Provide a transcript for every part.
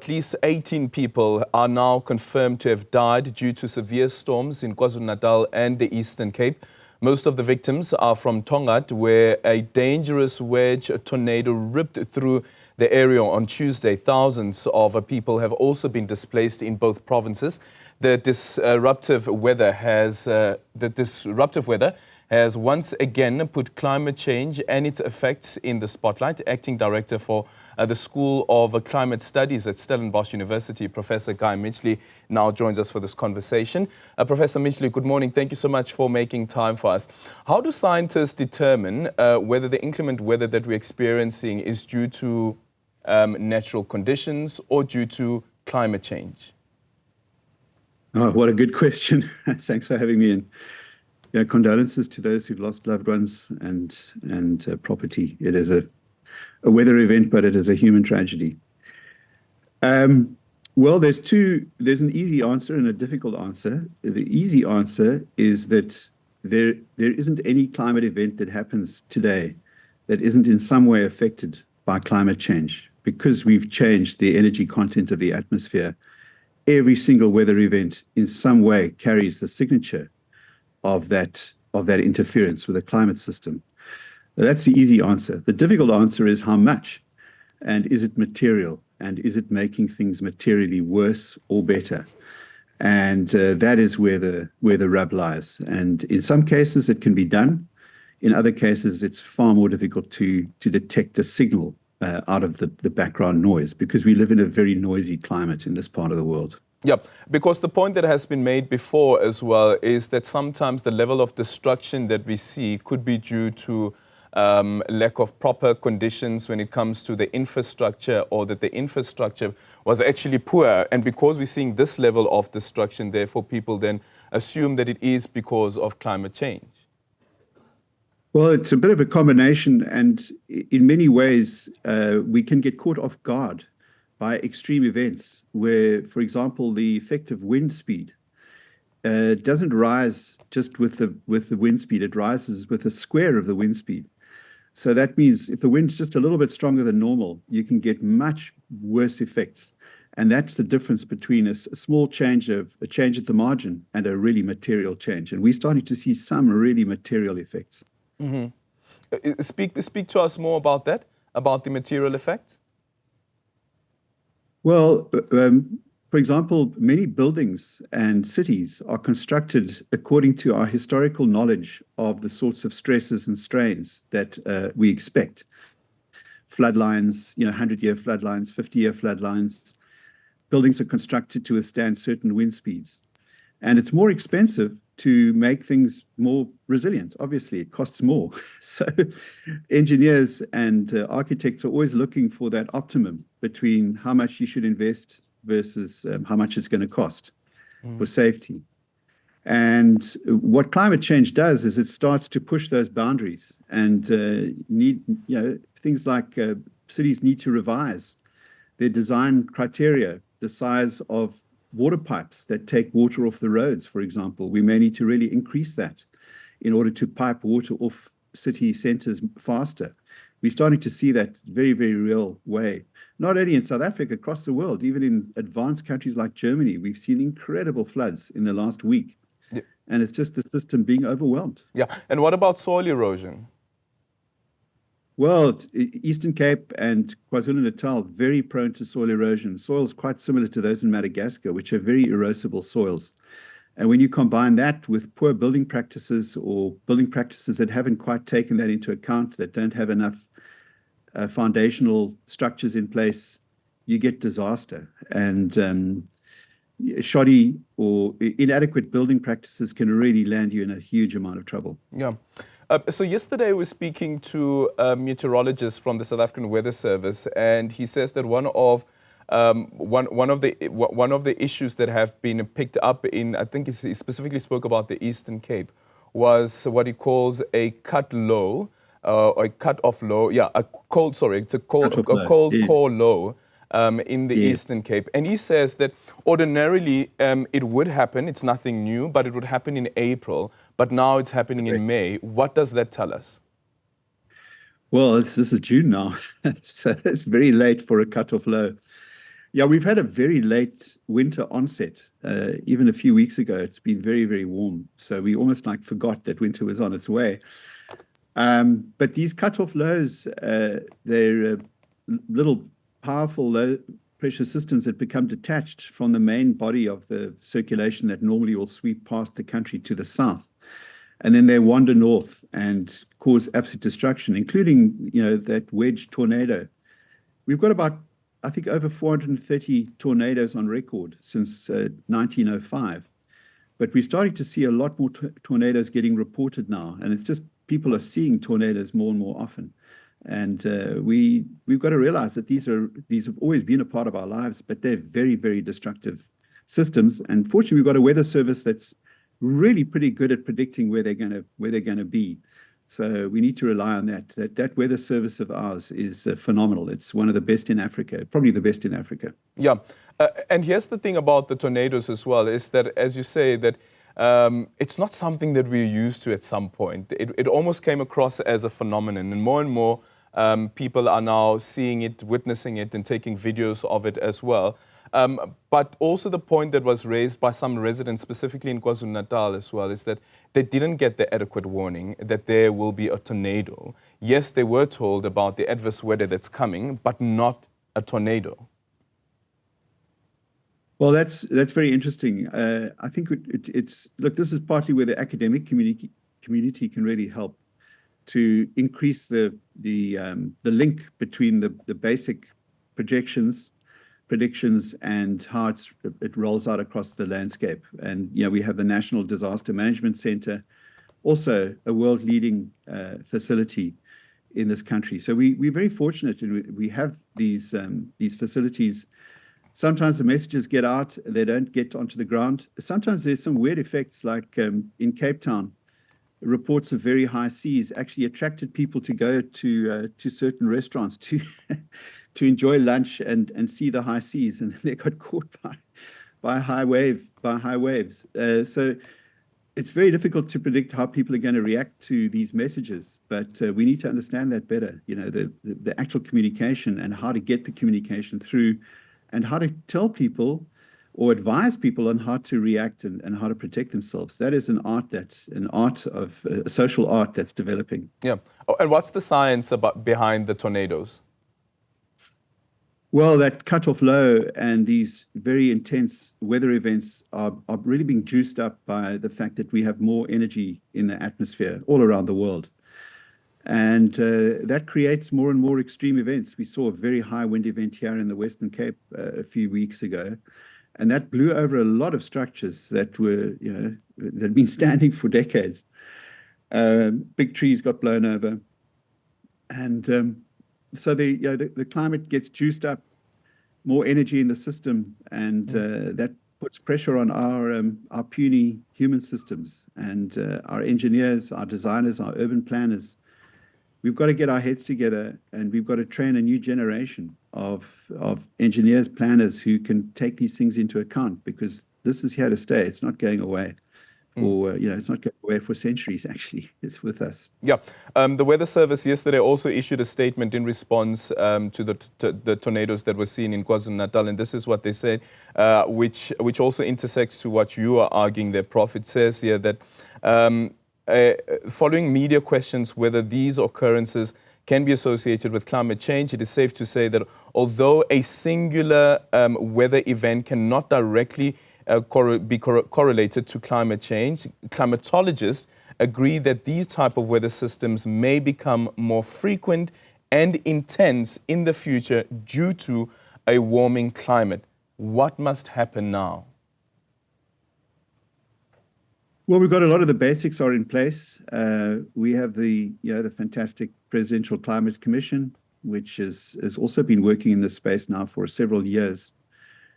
At least 18 people are now confirmed to have died due to severe storms in KwaZulu-Natal and the Eastern Cape. Most of the victims are from Tongaat, where a dangerous wedge tornado ripped through the area on Tuesday. Thousands of people have also been displaced in both provinces. The disruptive weather has once again put climate change and its effects in the spotlight. Acting Director for the School of Climate Studies at Stellenbosch University, Professor Midgley, now joins us for this conversation. Professor Midgley, good morning. Thank you so much for making time for us. How do scientists determine whether the inclement weather that we're experiencing is due to natural conditions or due to climate change? Oh, what a good question. Thanks for having me in. Yeah, condolences to those who've lost loved ones and property. It is a weather event, but it is a human tragedy. Well, there's an easy answer and a difficult answer. The easy answer is that there isn't any climate event that happens today that isn't in some way affected by climate change. Because we've changed the energy content of the atmosphere, every single weather event in some way carries the signature of that interference with the climate system. That's the easy answer. The difficult answer is how much, and is it material, and is it making things materially worse or better? And that is where the rub lies. And in some cases it can be done. In other cases it's far more difficult to detect the signal out of the background noise, because we live in a very noisy climate in this part of the world. Yep, because the point that has been made before as well is that sometimes the level of destruction that we see could be due to lack of proper conditions when it comes to the infrastructure, or that the infrastructure was actually poor. And because we're seeing this level of destruction, therefore people then assume that it is because of climate change. Well, it's a bit of a combination, and in many ways we can get caught off guard by extreme events where, for example, the effective wind speed doesn't rise just with the wind speed. It rises with the square of the wind speed. So that means if the wind's just a little bit stronger than normal, you can get much worse effects. And that's the difference between a small change, a change at the margin, and a really material change. And we're starting to see some really material effects. Mm-hmm. Speak to us more about that, about the material effects. Well, for example, many buildings and cities are constructed according to our historical knowledge of the sorts of stresses and strains that we expect. Floodlines, 100-year floodlines, 50-year floodlines. Buildings are constructed to withstand certain wind speeds. And it's more expensive to make things more resilient. Obviously, it costs more. So engineers and architects are always looking for that optimum between how much you should invest versus how much it's going to cost for safety. And what climate change does is it starts to push those boundaries, and things like cities need to revise their design criteria, the size of water pipes that take water off the roads, for example. We may need to really increase that in order to pipe water off city centres faster. We're starting to see that very, very real way. Not only in South Africa, across the world, even in advanced countries like Germany, we've seen incredible floods in the last week. Yeah. And it's just the system being overwhelmed. Yeah. And what about soil erosion? Well, Eastern Cape and KwaZulu-Natal, very prone to soil erosion. Soils quite similar to those in Madagascar, which are very erosible soils. And when you combine that with poor building practices, or building practices that haven't quite taken that into account, that don't have enough foundational structures in place, you get disaster. And shoddy or inadequate building practices can really land you in a huge amount of trouble. Yeah. So yesterday we were speaking to a meteorologist from the South African Weather Service, and he says that one of the issues that have been picked up in, I think he specifically spoke about the Eastern Cape, was what he calls a cut low, or a cut off low. Yeah, it's a cold core low in the Eastern Cape. And he says that ordinarily it would happen, it's nothing new, but it would happen in April, but now it's happening in May. What does that tell us? Well, this is June now, so it's very late for a cut-off low. Yeah, we've had a very late winter onset. Even a few weeks ago, it's been very, very warm. So we almost like forgot that winter was on its way. But these cut-off lows, they're little powerful low pressure systems that become detached from the main body of the circulation that normally will sweep past the country to the south. And then they wander north and cause absolute destruction, including, that wedge tornado. We've got about, I think, over 430 tornadoes on record since 1905. But we're starting to see a lot more tornadoes getting reported now. And it's just people are seeing tornadoes more and more often. And we've got to realize that these have always been a part of our lives, but they're very, very destructive systems. And fortunately, we've got a weather service that's really pretty good at predicting where they're going to be. So we need to rely on that. That weather service of ours is phenomenal. It's one of the best in Africa, probably the best in Africa. Yeah. And here's the thing about the tornadoes as well, is that, as you say, that it's not something that we're used to at some point. It almost came across as a phenomenon, and more people are now seeing it, witnessing it, and taking videos of it as well. But also the point that was raised by some residents, specifically in KwaZulu-Natal as well, is that they didn't get the adequate warning that there will be a tornado. Yes, they were told about the adverse weather that's coming, but not a tornado. Well, that's very interesting. I think look, this is partly where the academic community can really help to increase the link between the basic predictions and how it rolls out across the landscape. And we have the National Disaster Management Center, also a world-leading facility in this country. So we're very fortunate, and we have these facilities. Sometimes the messages get out, they don't get onto the ground. Sometimes there's some weird effects, like in Cape Town, reports of very high seas actually attracted people to go to certain restaurants to enjoy lunch and see the high seas, and they got caught by high waves. So it's very difficult to predict how people are going to react to these messages, but we need to understand that better. The actual communication and how to get the communication through, and how to tell people or advise people on how to react and how to protect themselves. That is a social art that's developing. Yeah. Oh, and what's the science behind the tornadoes? Well, that cut-off low and these very intense weather events are really being juiced up by the fact that we have more energy in the atmosphere all around the world. And that creates more and more extreme events. We saw a very high wind event here in the Western Cape a few weeks ago, and that blew over a lot of structures that had been standing for decades. Big trees got blown over, and so the climate gets juiced up, more energy in the system, and that puts pressure on our puny human systems and our engineers, our designers, our urban planners. We've got to get our heads together, and we've got to train a new generation of engineers, planners who can take these things into account, because this is here to stay. It's not going away. It's not going away for centuries, actually. It's with us. Yeah. The Weather Service yesterday also issued a statement in response to the tornadoes that were seen in KwaZulu-Natal, and this is what they said, which also intersects to what you are arguing there, Prof. It says here that following media questions whether these occurrences can be associated with climate change, it is safe to say that although a singular weather event cannot directly be correlated to climate change, climatologists agree that these type of weather systems may become more frequent and intense in the future due to a warming climate. What must happen now? Well, we've got a lot of the basics are in place. We have the fantastic Presidential Climate Commission, which has also been working in this space now for several years.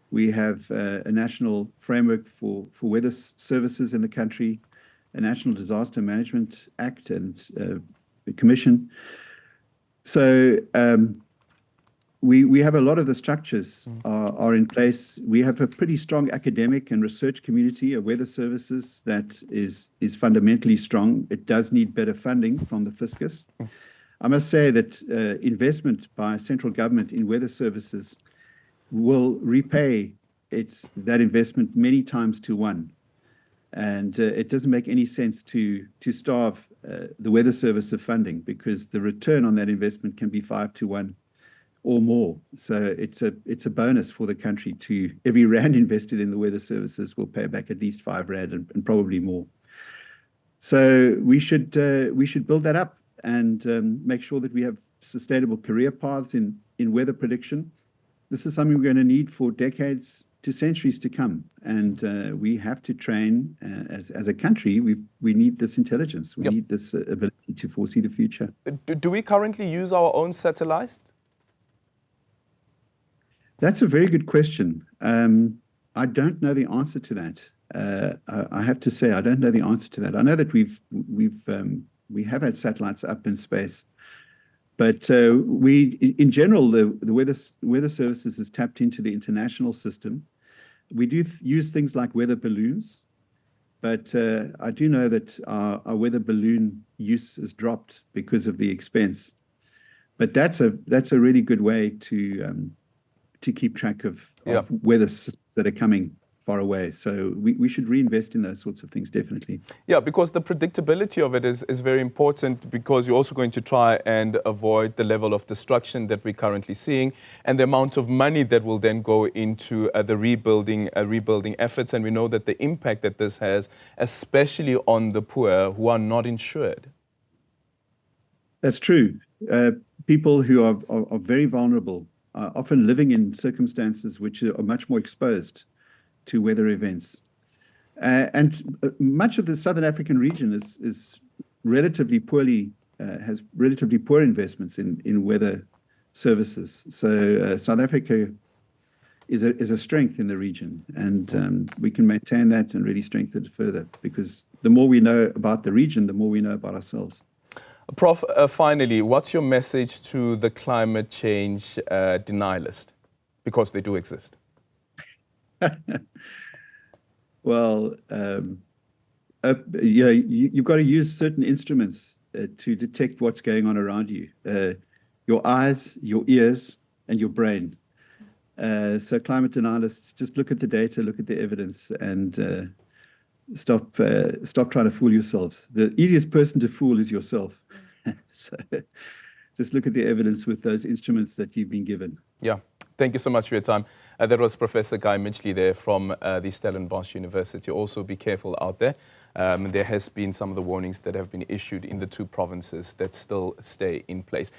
We have a national framework for weather services in the country, a National Disaster Management Act and Commission. So we have a lot of the structures are in place. We have a pretty strong academic and research community of weather services that is fundamentally strong. It does need better funding from the fiscus. I must say that investment by central government in weather services will repay that investment many times to one. And it doesn't make any sense to starve the Weather Service of funding, because the return on that investment can be 5 to 1 or more. So it's a bonus for the country. Every rand invested in the Weather Services will pay back at least 5 rand and probably more. So we should build that up and make sure that we have sustainable career paths in weather prediction. This is something we're going to need for decades to centuries to come, and we have to train as a country. We need this intelligence. We need this ability to foresee the future. Do we currently use our own satellites? That's a very good question. I don't know the answer to that. I have to say I don't know the answer to that. I know that we have had satellites up in space, but in general, the weather services is tapped into the international system. We do use things like weather balloons, but I do know that our weather balloon use has dropped because of the expense. But that's a really good way to keep track of weather systems that are coming far away. So we should reinvest in those sorts of things, definitely. Yeah, because the predictability of it is very important, because you're also going to try and avoid the level of destruction that we're currently seeing and the amount of money that will then go into the rebuilding efforts. And we know that the impact that this has, especially on the poor who are not insured. That's true. People who are very vulnerable are often living in circumstances which are much more exposed to weather events. And much of the Southern African region is relatively has relatively poor investments in weather services. So South Africa is a strength in the region, and we can maintain that and really strengthen it further, because the more we know about the region, the more we know about ourselves. Prof, finally, what's your message to the climate change denialist? Because they do exist. Well, you've got to use certain instruments to detect what's going on around you. Your eyes, your ears, and your brain. So climate denialists, just look at the data, look at the evidence, and stop trying to fool yourselves. The easiest person to fool is yourself. So just look at the evidence with those instruments that you've been given. Yeah. Thank you so much for your time. That was Professor Guy Midgley there from the Stellenbosch University. Also be careful out there. There has been some of the warnings that have been issued in the 2 provinces that still stay in place.